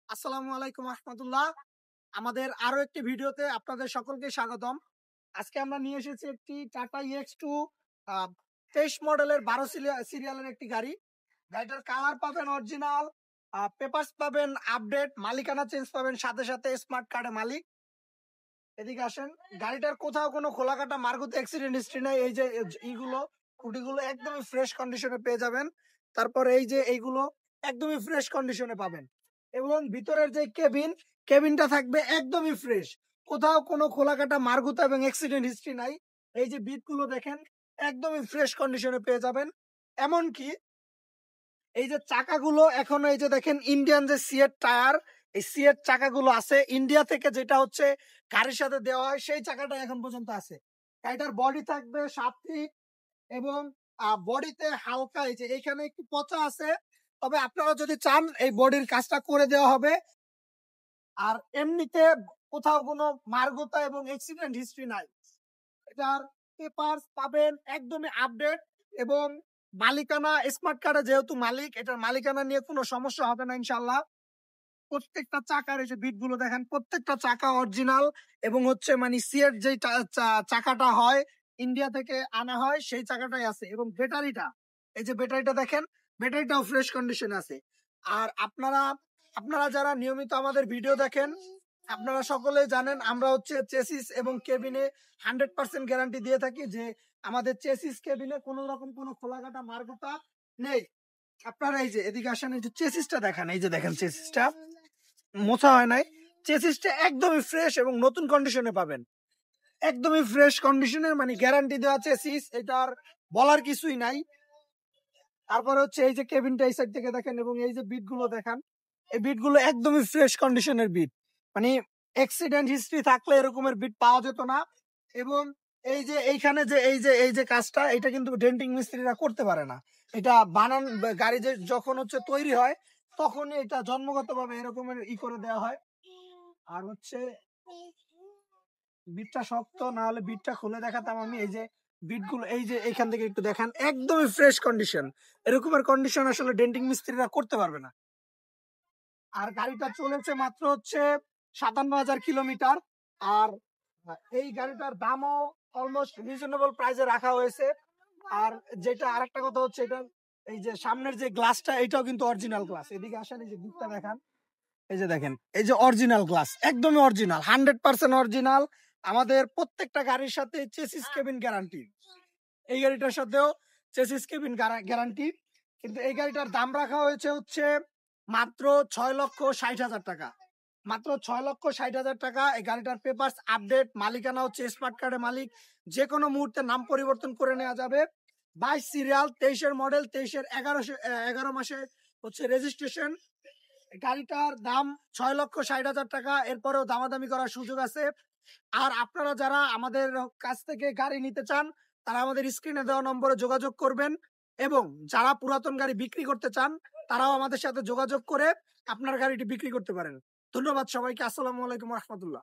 আসসালামু আলাইকুম রহমতুল্লাহ। আমাদের আরো একটি ভিডিওতে আপনাদের সকলকে স্বাগতম। আজকে আমরা নিয়ে এসেছি একটি টাটা EX2 23 মডেলের 12 সিরিয়ালের একটি গাড়ি। গাড়িটার কালার পাবেন অরিজিনাল, পেপারস পাবেন আপডেট, মালিকানা চেঞ্জ পাবেন, সাথে সাথে স্মার্ট কার্ডের মালিক। এদিকে আসেন, গাড়িটার কোথাও কোনো খোলাকাটা মার্গুতে অ্যাক্সিডেন্ট হিস্ট্রি নাই। এই যে এইগুলো খুঁটিগুলো একদমই ফ্রেশ কন্ডিশনে পেয়ে যাবেন। তারপর এই যে এইগুলো একদমই ফ্রেশ কন্ডিশনে পাবেন, এবং ভিতরের যে কেবিনটা থাকবে একদমই ফ্রেশ। কোথাও কোনো খোলাকাটা মার্গুতা এবং অ্যাক্সিডেন্ট হিস্ট্রি নাই। এই যে বিটগুলো দেখেন একদমই ফ্রেশ কন্ডিশনে পেয়ে যাবেন। এমনকি এই যে চাকাগুলো এখনো এই যে দেখেন ইন্ডিয়ান যে সিয়েট টায়ার, এই সিয়েট চাকাগুলো আছে ইন্ডিয়া থেকে, যেটা হচ্ছে গাড়ির সাথে দেওয়া হয়, সেই চাকাটা এখন পর্যন্ত আছে। গাড়িটার বডি থাকবে 7 ফিট, এবং বডিতে হালকা এই যে এখানে একটু পচা আছে, তবে আপনারা যদি চান এই বডির কাজটা করে দেওয়া হবে। আর এমনিতে কোথাও কোনো মার্গতা এবং অ্যাক্সিডেন্ট হিস্ট্রি নাই। এটার পেপারস পাবেন একদমই আপডেট, এবং মালিকানা স্মার্ট কার্ডে যেহেতু মালিক, এটার মালিকানা নিয়ে কোনো সমস্যা হবে না ইনশাল্লাহ। প্রত্যেকটা চাকার এই যে বিট গুলো দেখেন, প্রত্যেকটা চাকা অরিজিনাল, এবং হচ্ছে মানে সিয়েট যে চাকাটা হয় ইন্ডিয়া থেকে আনা হয় সেই চাকাটাই আছে। এবং ব্যাটারিটা, এই যে ব্যাটারিটা দেখেন, ব্যাটারিটাও ফ্রেশ কন্ডিশনে আছে। আর আপনারা আপনারা যারা নিয়মিত আমাদের ভিডিও দেখেন, আপনারা সকলেই জানেন আমরা হচ্ছে চেসিস এবং কেবিনে 100% গ্যারান্টি দিয়ে থাকি, যে আমাদের চেসিস কেবিনে কোনো রকম কোনো খোলাকাটা মার্গতা নেই। আপনারা এই যে এদিকে আসেন, এই যে চেসিসটা দেখেন, এই যে দেখেন চেসিসটা মোছা হয় নাই। চেসিসটা একদমই ফ্রেশ এবং নতুন কন্ডিশনে পাবেন, একদমই ফ্রেশ কন্ডিশনের, মানে গ্যারান্টি দেওয়া চেসিস, এটার বলার কিছুই নাই। তারপরে হচ্ছে এই যে কেবিনটা এই সাইড থেকে দেখেন, এবং এই যে বিট গুলো দেখেন, এই বিট গুলো একদমই ফ্রেশ কন্ডিশনের বিট, মানে অ্যাক্সিডেন্ট হিস্ট্রি থাকলে এরকমের বিট পাওয়া যেত না। এবং এই যে এইখানে যে এই যে কাজটা, এটা কিন্তু ডেন্টিং মিস্ত্রিরা করতে পারে না। এটা বানান গাড়ি যে যখন হচ্ছে তৈরি হয় তখনই এটা জন্মগতভাবে এরকমের করে দেওয়া হয়। আর হচ্ছে বিটটা শক্ত, না হলে বিটটা খুলে দেখাতাম আমি। এই যে বিট গুলো এই যে এইখান থেকে একটু দেখান, একদমই ফ্রেশ কন্ডিশন। এরকমের কন্ডিশন আসলে ডেন্টিং মিস্ত্রিরা করতে পারবে না। আর গাড়িটা চলেছে মাত্র হচ্ছে 57,000 কিলোমিটার। আর এই গাড়িটার দামও অলমোস্ট রিজনেবল প্রাইসে রাখা হয়েছে। আর যেটা আরেকটা কথা হচ্ছে, এটা এই যে সামনের যে গ্লাসটা, এটাও কিন্তু অরিজিনাল গ্লাস। এদিকে আসেন, এই যে দিকটা দেখান, এই যে দেখেন, এই যে অরিজিনাল গ্লাস, একদমই অরিজিনাল, 100% অরিজিনাল। আমাদের প্রত্যেকটা গাড়ির সাথে চেসিস কেবিন গ্যারান্টি, এই গাড়িটার সাথেও চেসিস কেবিন গ্যারান্টি। কিন্তু এই গাড়িটার দাম রাখা হয়েছে হচ্ছে মাত্র 6,60,000 টাকা, মাত্র 6,60,000 টাকা। এই গাড়িটার পেপারস আপডেট, মালিকানা হচ্ছে স্মার্ট কার্ডের মালিক, যে কোনো মুহূর্তে নাম পরিবর্তন করে নেওয়া যাবে। 22 সিরিয়াল, 23-এর মডেল, 23-এর 11 মাসে হচ্ছে রেজিস্ট্রেশন। গাড়িটার দাম 6,60,000 টাকা, এরপরেও দামাদামি করার সুযোগ আছে। আর আপনারা যারা আমাদের কাছ থেকে গাড়ি নিতে চান, তারা আমাদের স্ক্রিনে দেওয়া নম্বরে যোগাযোগ করবেন, এবং যারা পুরাতন গাড়ি বিক্রি করতে চান তারাও আমাদের সাথে যোগাযোগ করে আপনার গাড়িটি বিক্রি করতে পারেন। ধন্যবাদ সবাইকে। আসসালামু আলাইকুম রহমতুল্লাহ।